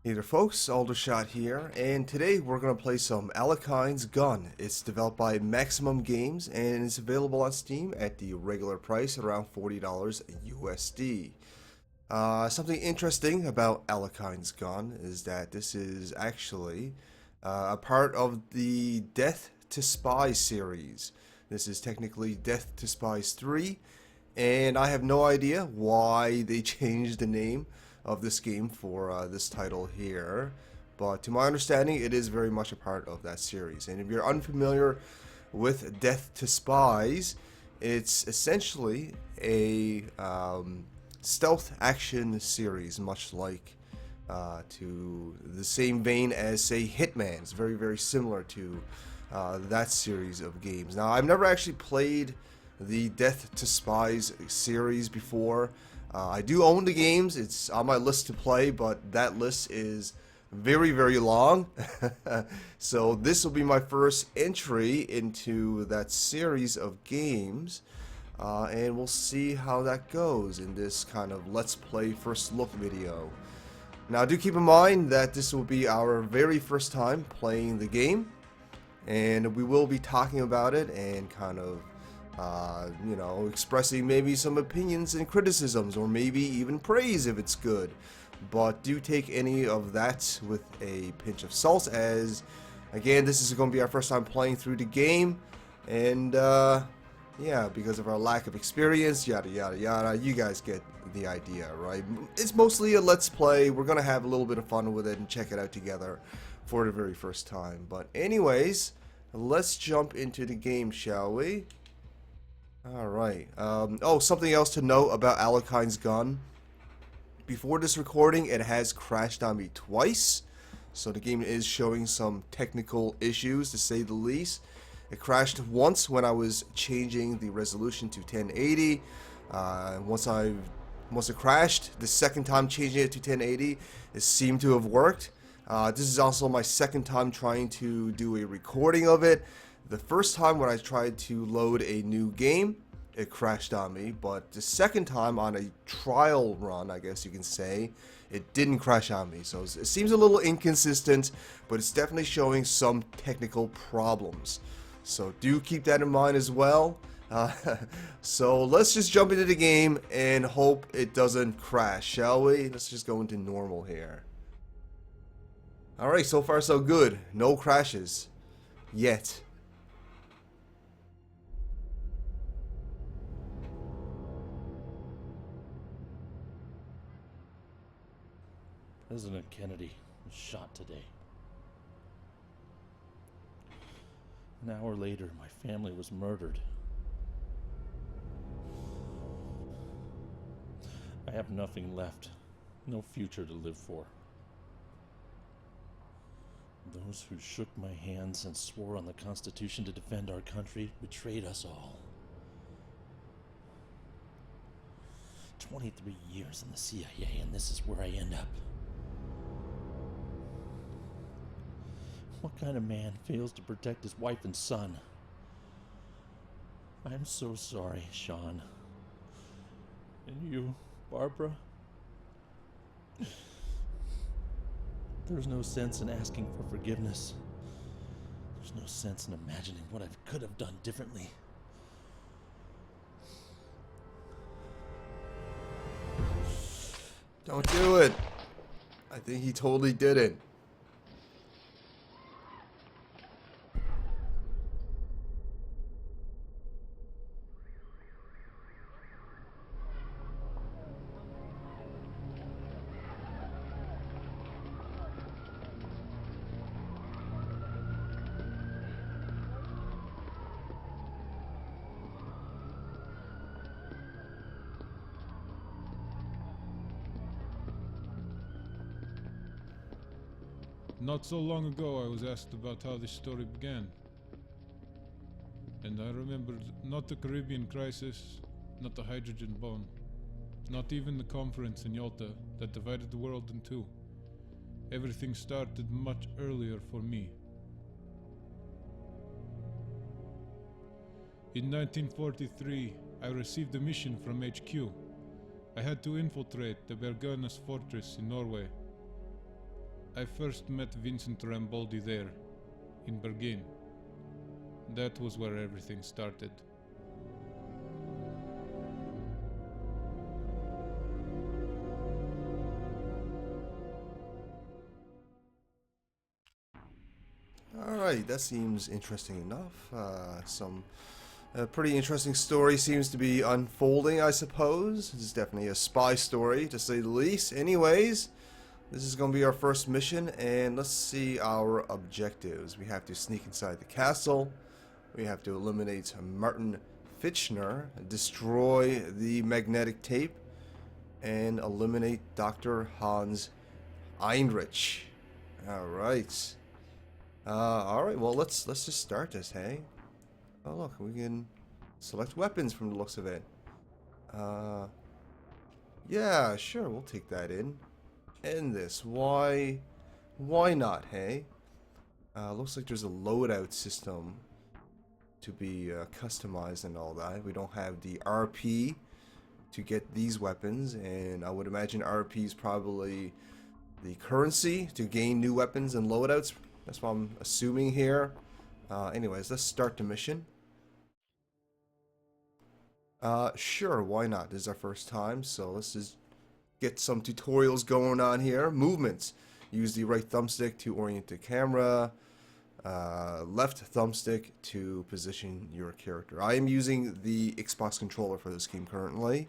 Hey there folks, Aldershot here, and today we're going to play some Alekhine's Gun. It's developed by Maximum Games and is available on Steam at the regular price around $40 USD. Something interesting about Alekhine's Gun is that this is actually a part of the Death to Spies series. This is technically Death to Spies 3, and I have no idea why they changed the name of this game for this title here. But to my understanding, it is very much a part of that series. And if you're unfamiliar with Death to Spies, it's essentially a stealth action series, much like to the same vein as, say, Hitman. It's very, very similar to that series of games. Now, I've never actually played the Death to Spies series before. I do own the games. It's on my list to play, but that list is very, very long. So this will be my first entry into that series of games. And we'll see how that goes in this kind of Let's Play first look video. Now do keep in mind that this will be our very first time playing the game. And we will be talking about it and kind of expressing maybe some opinions and criticisms, or maybe even praise if it's good. But do take any of that with a pinch of salt, as, again, this is going to be our first time playing through the game, and, yeah, because of our lack of experience, yada yada yada, you guys get the idea, right? It's mostly a let's play. We're going to have a little bit of fun with it and check it out together for the very first time. But anyways, let's jump into the game, shall we? Alright, oh, something else to note about Alekhine's Gun. Before this recording, it has crashed on me twice, so the game is showing some technical issues, to say the least. It crashed once when I was changing the resolution to 1080. Once it crashed, the second time changing it to 1080, it seemed to have worked. This is also my second time trying to do a recording of it. The first time when I tried to load a new game, it crashed on me, but the second time on a trial run, I guess you can say, it didn't crash on me. So it seems a little inconsistent, but it's definitely showing some technical problems. So do keep that in mind as well. So let's just jump into the game and hope it doesn't crash, shall we? Let's just go into normal here. Alright, so far so good. No crashes. Yet. President Kennedy was shot today. An hour later, my family was murdered. I have nothing left, no future to live for. Those who shook my hands and swore on the Constitution to defend our country betrayed us all. 23 years in the CIA, and this is where I end up. What kind of man fails to protect his wife and son? I'm so sorry, Sean. And you, Barbara? There's no sense in asking for forgiveness. There's no sense in imagining what I could have done differently. Don't do it. I think he totally did it. Not so long ago I was asked about how this story began. And I remembered not the Caribbean crisis, not the hydrogen bomb, not even the conference in Yalta that divided the world in two. Everything started much earlier for me. In 1943, I received a mission from HQ. I had to infiltrate the Berganas fortress in Norway. I first met Vincent Rambaldi there, in Bergame. That was where everything started. Alright, that seems interesting enough. Some pretty interesting story seems to be unfolding, I suppose. This is definitely a spy story, to say the least. Anyways, this is going to be our first mission, and let's see our objectives. We have to sneak inside the castle. We have to eliminate Martin Fitchner, destroy the magnetic tape, and eliminate Dr. Hans Heinrich. Alright. Alright, well, let's just start this, hey? Oh, look, we can select weapons from the looks of it. Yeah, sure, we'll take that in. End this. Why not, hey? Looks like there's a loadout system to be customized and all that. We don't have the RP to get these weapons, and I would imagine RP is probably the currency to gain new weapons and loadouts. That's what I'm assuming here. Anyways, let's start the mission. Sure, why not? This is our first time, so let's just get some tutorials going on here. Movements. Use the right thumbstick to orient the camera. Left thumbstick to position your character. I am using the Xbox controller for this game currently.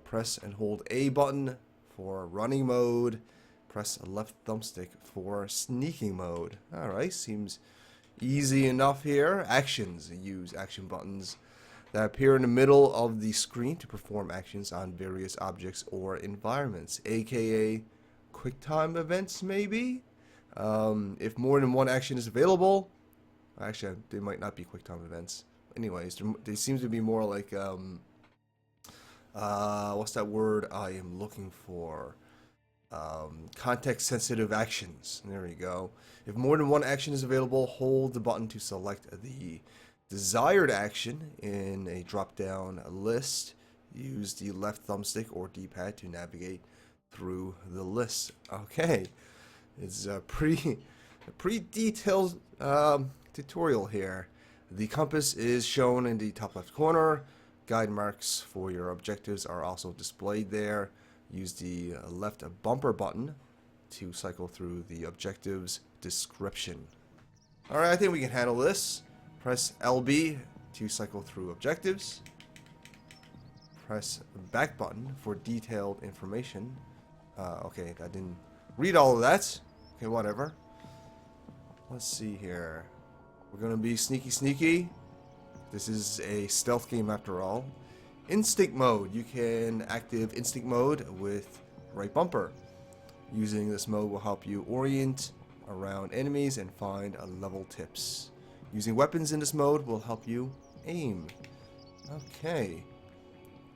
Press and hold A button for running mode. Press left thumbstick for sneaking mode. Alright, seems easy enough here. Actions. Use action buttons that appear in the middle of the screen to perform actions on various objects or environments, aka QuickTime events, maybe? If more than one action is available, actually, they might not be QuickTime events. Anyways, they seem to be more like, what's that word I am looking for? Context-sensitive actions. There you go. If more than one action is available, hold the button to select the desired action in a drop-down list. Use the left thumbstick or D-pad to navigate through the list. Okay, it's a pretty detailed tutorial here. The compass is shown in the top left corner. Guide marks for your objectives are also displayed there. Use the left bumper button to cycle through the objective's description. Alright, I think we can handle this. Press LB to cycle through objectives. Press back button for detailed information. Okay, I didn't read all of that. Okay, whatever. Let's see here. We're gonna be sneaky. This is a stealth game after all. Instinct mode. You can active instinct mode with right bumper. Using this mode will help you orient around enemies and find level tips. Using weapons in this mode will help you aim. Okay.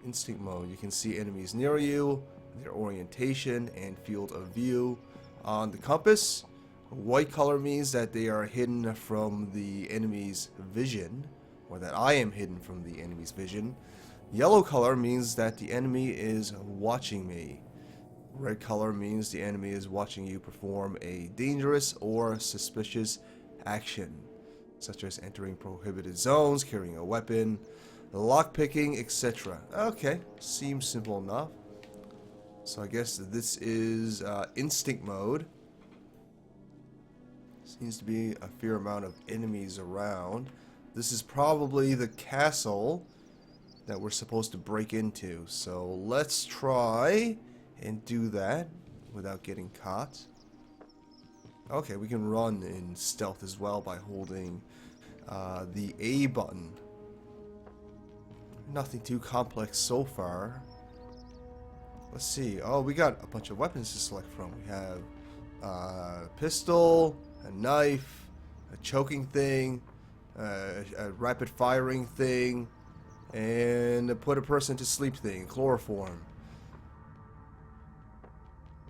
Instinct mode. You can see enemies near you, their orientation and field of view. On the compass, white color means that they are hidden from the enemy's vision, or that I am hidden from the enemy's vision. Yellow color means that the enemy is watching me. Red color means the enemy is watching you perform a dangerous or suspicious action, such as entering prohibited zones, carrying a weapon, lockpicking, etc. Okay, seems simple enough. So I guess this is instinct mode. Seems to be a fair amount of enemies around. This is probably the castle that we're supposed to break into. So let's try and do that without getting caught. Okay, we can run in stealth as well by holding the A button. Nothing too complex so far. Let's see. Oh, we got a bunch of weapons to select from. We have a pistol, a knife, a choking thing, a rapid firing thing, and a put a person to sleep thing, chloroform.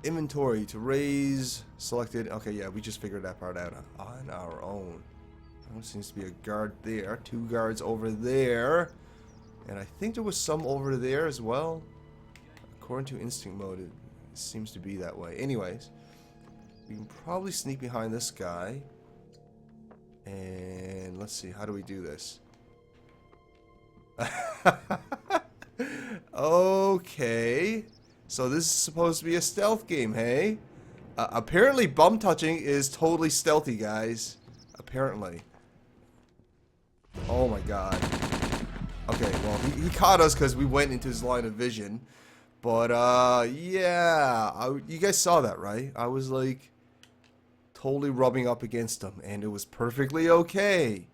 Inventory to raise, selected. Okay, yeah, we just figured that part out on our own. There seems to be a guard there, 2 guards over there, and I think there was some over there as well. According to instinct mode, it seems to be that way. Anyways, We can probably sneak behind this guy. And let's see, how do we do this? Okay. So this is supposed to be a stealth game, hey? Apparently bum touching is totally stealthy, guys. Apparently. Oh my god. Okay, well, he caught us because we went into his line of vision. But, yeah. You guys saw that, right? I was, like, totally rubbing up against him, and it was perfectly okay.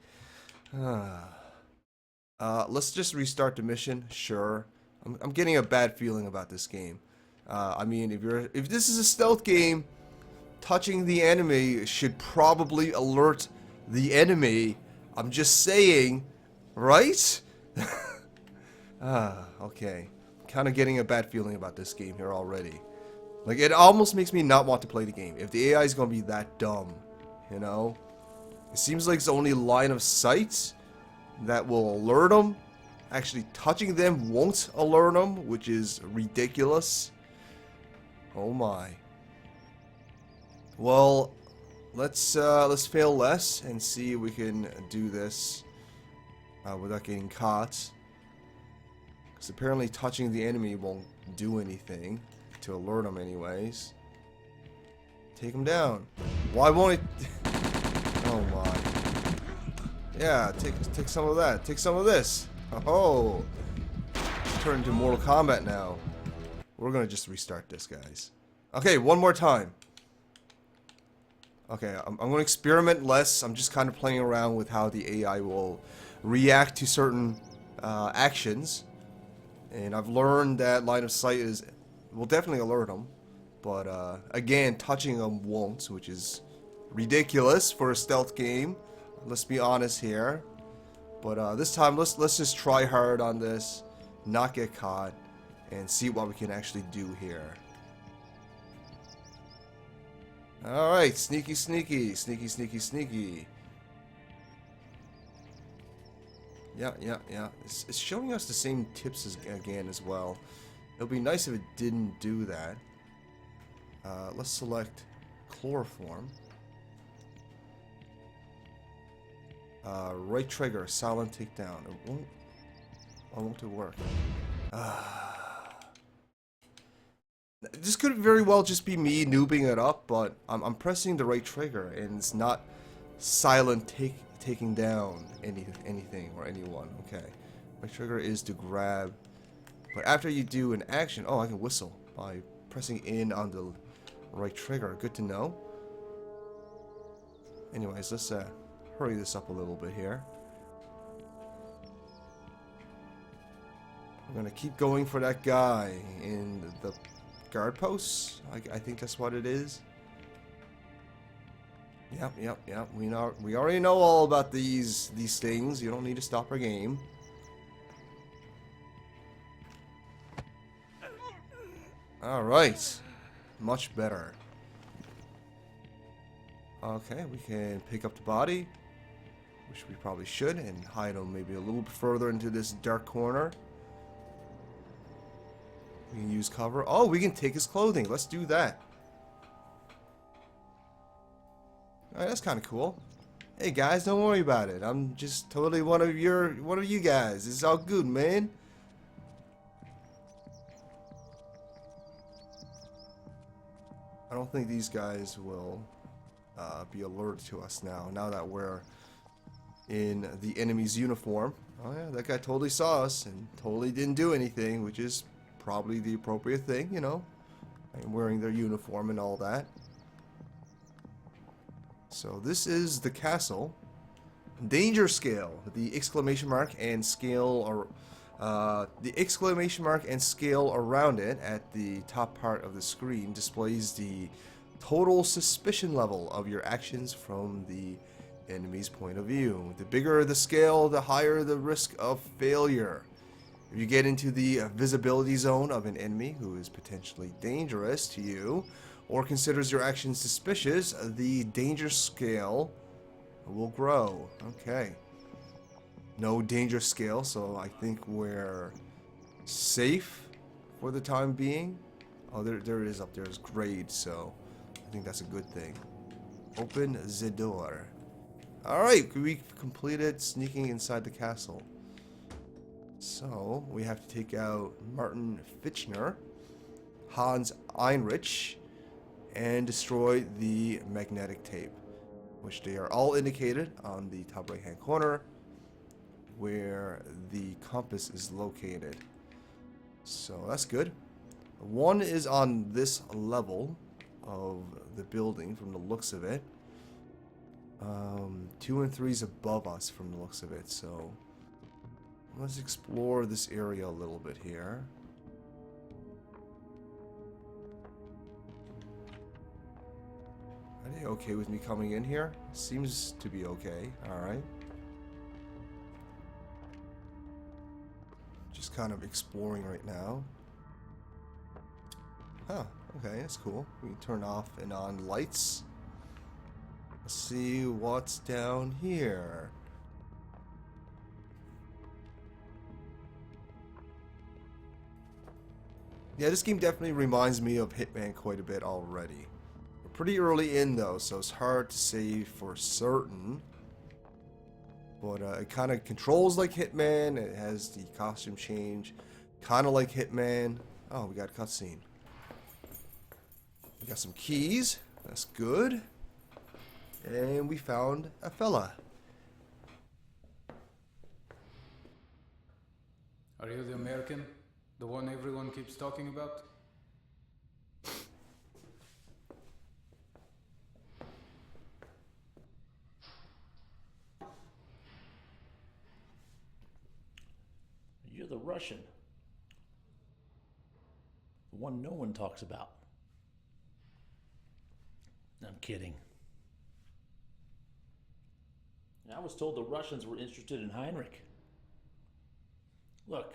Let's just restart the mission. Sure. I'm getting a bad feeling about this game. I mean, if this is a stealth game, touching the enemy should probably alert the enemy. I'm just saying, right? Okay. Kind of getting a bad feeling about this game here already. Like, it almost makes me not want to play the game. If the AI is going to be that dumb, you know? It seems like it's only line of sight that will alert them. Actually, touching them won't alert them, which is ridiculous. Oh my. Well, let's fail less and see if we can do this without getting caught. Because apparently touching the enemy won't do anything to alert them anyways. Take him down. Why won't it? Oh my. Yeah, take some of that. Take some of this. Oh. Turn into Mortal Kombat now. We're gonna just restart this, guys. Okay, one more time. Okay, I'm gonna experiment less. I'm just kind of playing around with how the AI will react to certain actions. And I've learned that line of sight will definitely alert them. But again, touching them won't, which is ridiculous for a stealth game. Let's be honest here. But this time, let's just try hard on this, not get caught, and see what we can actually do here. Alright, sneaky, sneaky, sneaky, sneaky, sneaky. Yeah. It's showing us the same tips again as well. It would be nice if it didn't do that. Let's select chloroform. Right trigger, silent takedown. Won't it work? This could very well just be me noobing it up, but I'm pressing the right trigger and it's not silent taking down anything or anyone. Okay, right trigger is to grab, but after you do an action, oh, I can whistle by pressing in on the right trigger. Good to know. Anyways, let's hurry this up a little bit here. I'm gonna keep going for that guy in the guard posts. I think that's what it is. Yep. We already know all about these things. You don't need to stop our game. All right, much better. Okay, we can pick up the body, which we probably should, and hide him maybe a little bit further into this dark corner. We can use cover. Oh, we can take his clothing. Let's do that. Alright, that's kind of cool. Hey guys, don't worry about it. I'm just totally one of you guys. It's all good, man. I don't think these guys will be alerted to us now that we're in the enemy's uniform. Oh yeah, that guy totally saw us and totally didn't do anything, which is probably the appropriate thing, you know. I'm wearing their uniform and all that. So this is the castle. Danger scale. The exclamation mark and scale around it at the top part of the screen displays the total suspicion level of your actions from the enemy's point of view. The bigger the scale, the higher the risk of failure. If you get into the visibility zone of an enemy who is potentially dangerous to you or considers your actions suspicious, the danger scale will grow. Okay. No danger scale, so I think we're safe for the time being. Oh, there it is up there. It's grade, so I think that's a good thing. Open the door. Alright, we completed sneaking inside the castle. So, we have to take out Martin Fitchner, Hans Einrich, and destroy the magnetic tape, which they are all indicated on the top right hand corner where the compass is located. So that's good. One is on this level of the building from the looks of it. 2 and 3 is above us from the looks of it, so let's explore this area a little bit here. Are they okay with me coming in here? Seems to be okay. Alright. Just kind of exploring right now. Huh, okay, that's cool. We can turn off and on lights. Let's see what's down here. Yeah, this game definitely reminds me of Hitman quite a bit already. We're pretty early in though, so it's hard to say for certain. But it kind of controls like Hitman. It has the costume change, kind of like Hitman. Oh, we got a cutscene. We got some keys. That's good. And we found a fella. Are you the American? The one everyone keeps talking about? You're the Russian. The one no one talks about. I'm kidding. I was told the Russians were interested in Heinrich. Look,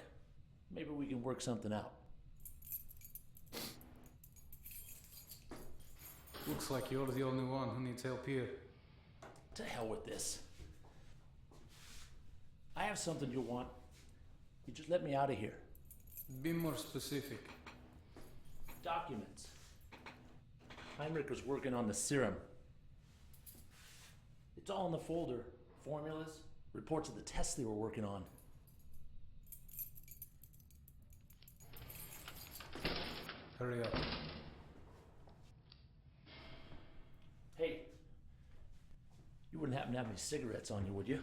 maybe we can work something out. Looks like you're the only one who needs help here. To hell with this. I have something you'll want. You just let me out of here. Be more specific. Documents. Heinrich was working on the serum. It's all in the folder. Formulas, reports of the tests they were working on. Hurry up. Hey, you wouldn't happen to have any cigarettes on you, would you?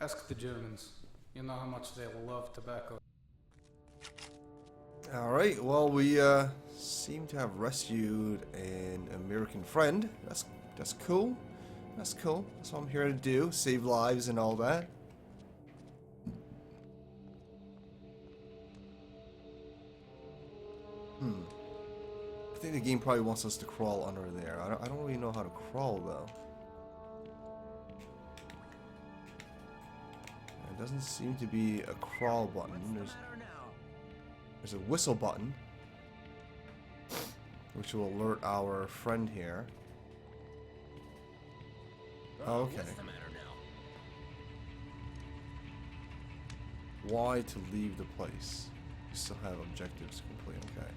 Ask the Germans. You know how much they love tobacco. Alright, well we seem to have rescued an American friend. That's cool. That's cool. That's what I'm here to do. Save lives and all that. I think the game probably wants us to crawl under there. I don't really know how to crawl though. There doesn't seem to be a crawl button. There's a whistle button, which will alert our friend here. Oh, okay. Why to leave the place? You still have objectives complete. Okay.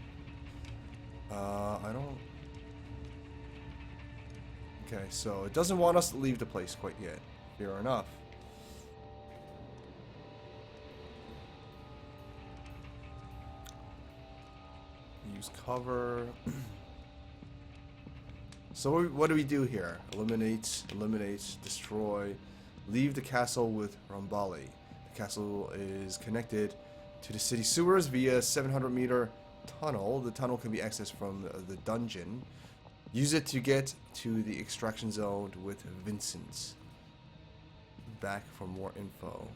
I don't. Okay, so it doesn't want us to leave the place quite yet. Fair enough. Use cover. So what do we do here? Eliminate, destroy, leave the castle with Rambali. The castle is connected to the city sewers via 700-meter tunnel. The tunnel can be accessed from the dungeon. Use it to get to the extraction zone with Vincent. Back for more info.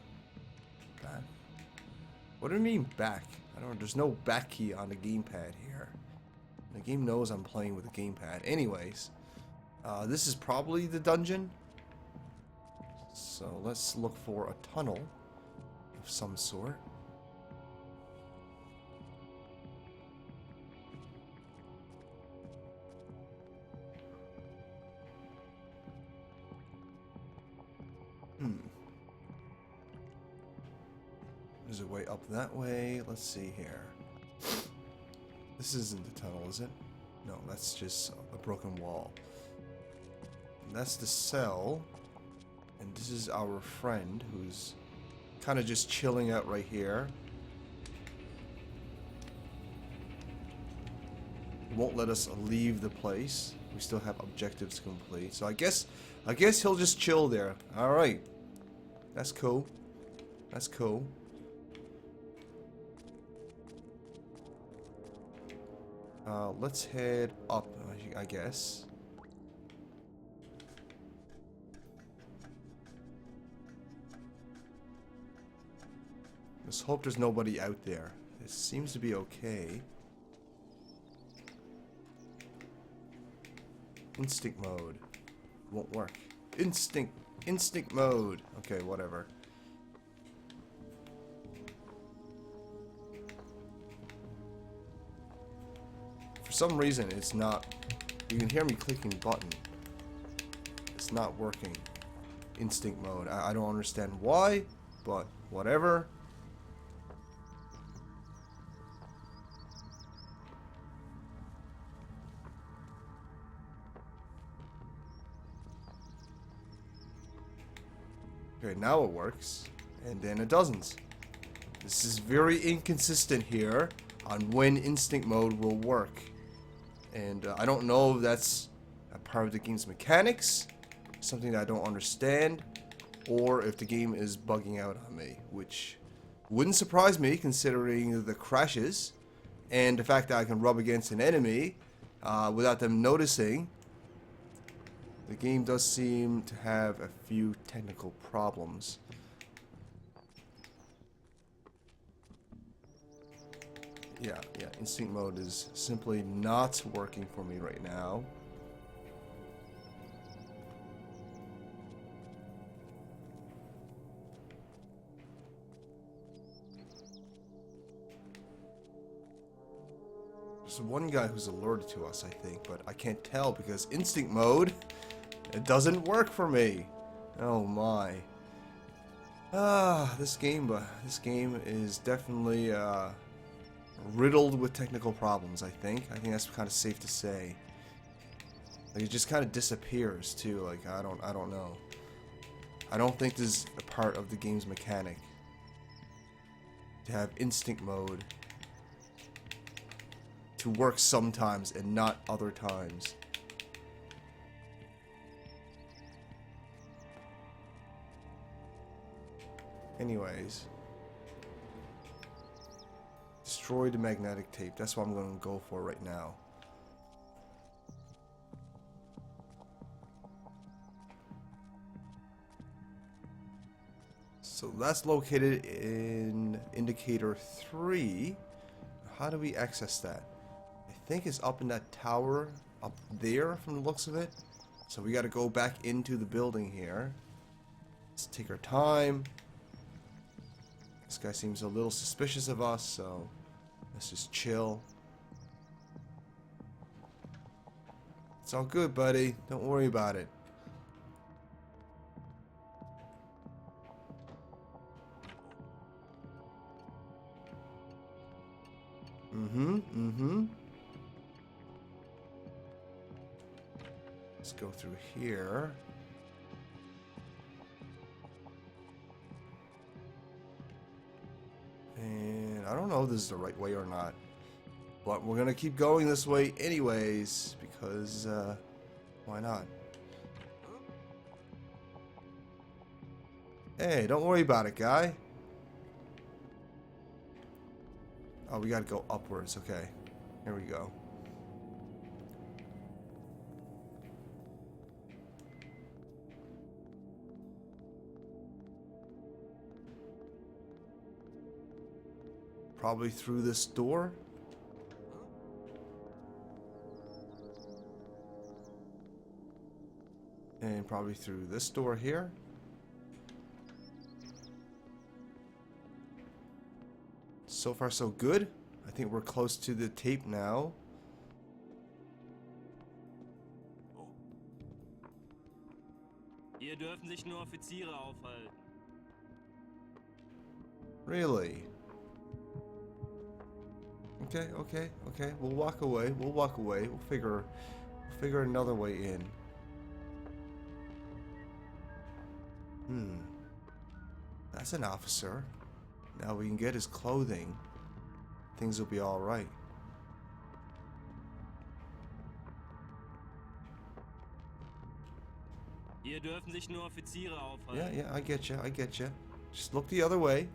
Back? What do you mean back? I don't know. There's no back key on the gamepad here. The game knows I'm playing with the gamepad. Anyways, this is probably the dungeon. So let's look for a tunnel of some sort. There's a way up that way. Let's see here. This isn't the tunnel, is it? No, that's just a broken wall. That's the cell. And this is our friend who's kind of just chilling out right here. Won't let us leave the place. We still have objectives to complete. So I guess he'll just chill there. All right. That's cool. That's cool. Let's head up, I guess. Let's hope there's nobody out there. It seems to be okay. Instinct mode. Won't work. Instinct mode. Okay, whatever. For some reason, it's not... You can hear me clicking button. It's not working. Instinct mode. I don't understand why, but whatever. Okay, now it works, and then it doesn't. This is very inconsistent here on when instinct mode will work. And I don't know if that's a part of the game's mechanics, something that I don't understand, or if the game is bugging out on me, which wouldn't surprise me considering the crashes and the fact that I can rub against an enemy without them noticing. The game does seem to have a few technical problems. Yeah, instinct mode is simply not working for me right now. There's one guy who's alerted to us, I think, but I can't tell because instinct mode, it doesn't work for me. Oh my. This game is definitely riddled with technical problems, I think. I think that's kind of safe to say. Like, it just kind of disappears too. Like, I don't know. I don't think this is a part of the game's mechanic to have instinct mode to work sometimes and not other times. Anyways, destroy the magnetic tape. That's what I'm going to go for right now. So that's located in indicator 3. How do we access that? I think it's up in that tower up there from the looks of it. So we got to go back into the building here. Let's take our time. This guy seems a little suspicious of us, so let's just chill. It's all good, buddy. Don't worry about it. Let's go through here. And I don't know if this is the right way or not, but we're gonna keep going this way anyways, because why not? Hey, don't worry about it, guy. Oh, we gotta go upwards. Okay, here we go. Probably through this door. And probably through this door here. So far so good. I think we're close to the tape now. Hier dürfen sich nur Offiziere aufhalten. Really? Okay, okay, okay. We'll walk away. We'll walk away. We'll figure another way in. That's an officer. Now we can get his clothing. Things will be all right. Hier dürfen sich nur Offiziere aufhalten. Yeah, yeah, I get you. I get you. Just look the other way.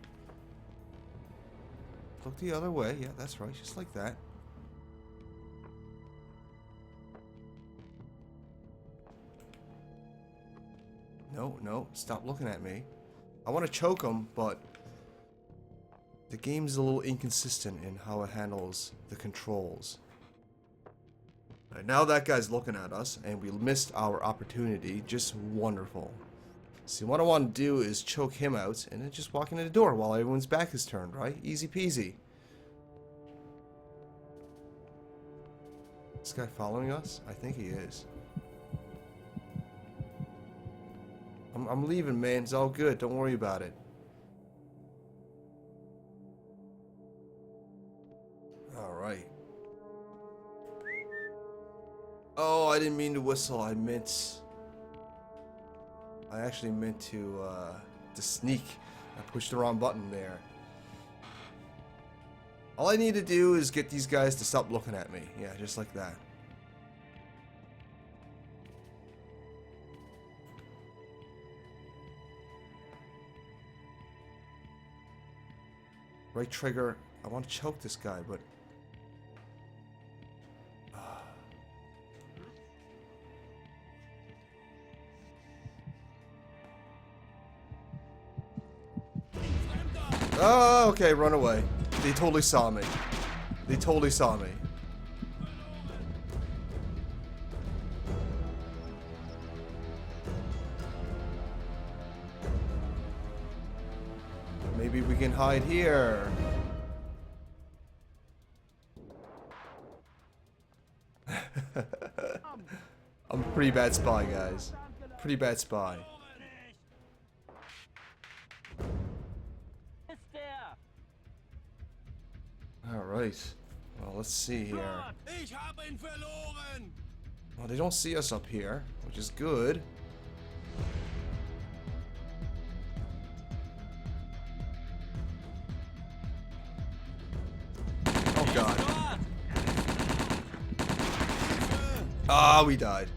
Look the other way. Yeah, that's right. Just like that. No, no. Stop looking at me. I want to choke him, but the game's a little inconsistent in how it handles the controls. Right, now that guy's looking at us, and we missed our opportunity. Just wonderful. See, what I want to do is choke him out, and then just walk into the door while everyone's back is turned, right? Easy peasy. This guy following us? I think he is. I'm leaving, man. It's all good. Don't worry about it. Alright. Oh, I didn't mean to whistle. I actually meant to sneak. I pushed the wrong button there. All I need to do is get these guys to stop looking at me. Yeah, just like that. Right trigger. I want to choke this guy, but... Oh, okay, run away. They totally saw me. They totally saw me. Maybe we can hide here. I'm a pretty bad spy, guys. Pretty bad spy. Alright. Well, let's see here. Well, they don't see us up here, which is good. Oh, God. Ah, we died.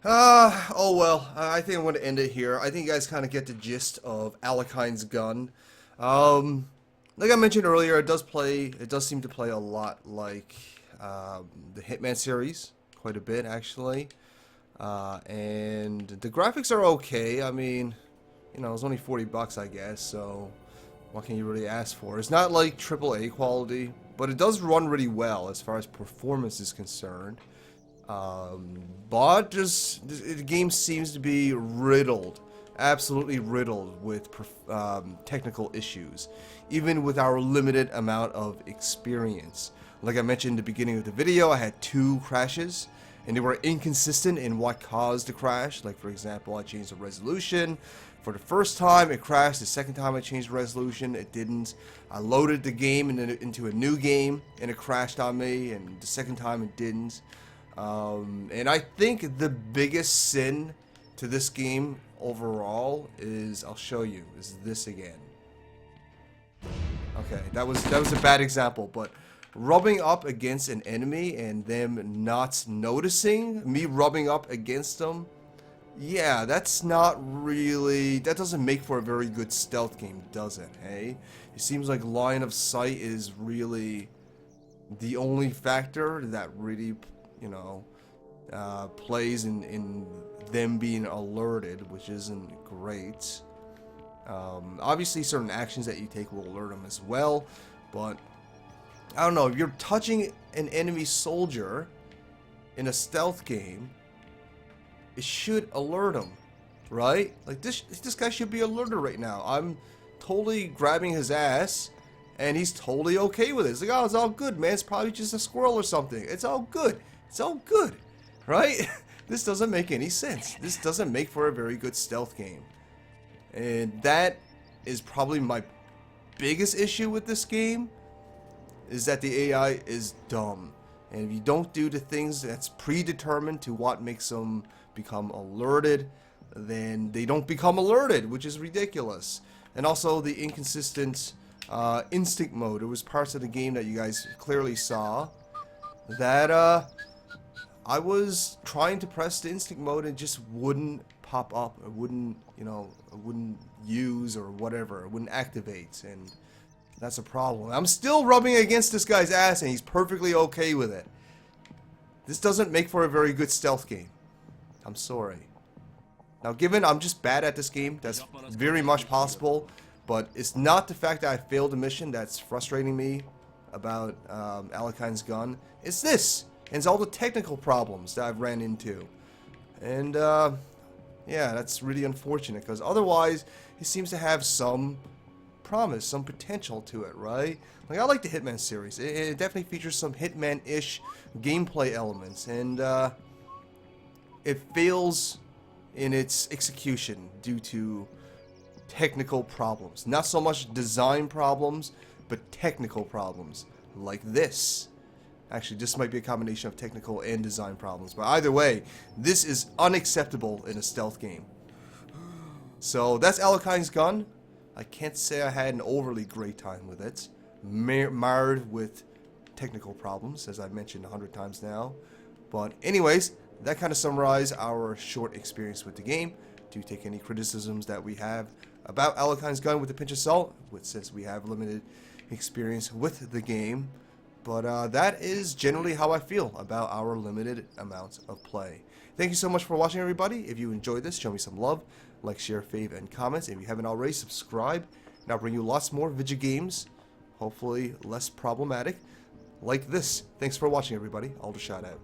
Oh well, I think I'm going to end it here. I think you guys kind of get the gist of Alekhine's gun. Like I mentioned earlier, it does seem to play a lot like the Hitman series, quite a bit actually. And the graphics are okay. I mean, you know, it's only $40, I guess, so what can you really ask for? It's not like AAA quality, but it does run really well as far as performance is concerned. But the game seems to be riddled, absolutely riddled with technical issues, even with our limited amount of experience. Like I mentioned in the beginning of the video, I had 2 crashes, and they were inconsistent in what caused the crash. Like, for example, I changed the resolution. For the first time, it crashed. The second time I changed the resolution, it didn't. I loaded the game into a new game, and it crashed on me, and the second time it didn't. And I think the biggest sin to this game overall is, I'll show you, is this again. Okay, that was a bad example, but rubbing up against an enemy and them not noticing me rubbing up against them, yeah, that's not really, that doesn't make for a very good stealth game, does it, hey? It seems like line of sight is really the only factor that really, you know, plays in them being alerted, which isn't great. Obviously certain actions that you take will alert them as well, but I don't know, if you're touching an enemy soldier in a stealth game, it should alert him, right? Like this guy should be alerted right now. I'm totally grabbing his ass and he's totally okay with it. It's like, oh, it's all good, man. It's probably just a squirrel or something. It's all good. It's all good, right? This doesn't make any sense. This doesn't make for a very good stealth game. And that is probably my biggest issue with this game. is that the AI is dumb. And if you don't do the things that's predetermined to what makes them become alerted, then they don't become alerted, which is ridiculous. And also the inconsistent instinct mode. There was parts of the game that you guys clearly saw that I was trying to press the instinct mode and it just wouldn't pop up. It wouldn't, you know, it wouldn't use or whatever. It wouldn't activate, and that's a problem. I'm still rubbing against this guy's ass and he's perfectly okay with it. This doesn't make for a very good stealth game. I'm sorry. Now, given I'm just bad at this game, that's very much possible, but it's not the fact that I failed a mission that's frustrating me about Alekhine's gun. It's this, and it's all the technical problems that I've ran into. And, yeah, that's really unfortunate, because otherwise, it seems to have some promise, some potential to it, right? Like, I like the Hitman series. It definitely features some Hitman-ish gameplay elements, and it fails in its execution due to technical problems. Not so much design problems, but technical problems, like this. Actually, this might be a combination of technical and design problems, but either way, this is unacceptable in a stealth game. So, that's Alekhine's gun. I can't say I had an overly great time with it. Marred with technical problems, as I've mentioned 100 times now. But anyways, that kind of summarizes our short experience with the game. Do take any criticisms that we have about Alekhine's gun with a pinch of salt, since we have limited experience with the game. But that is generally how I feel about our limited amount of play. Thank you so much for watching, everybody. If you enjoyed this, show me some love. Like, share, fave, and comments. If you haven't already, subscribe. And I'll bring you lots more video games, hopefully less problematic, like this. Thanks for watching, everybody. Aldershot out.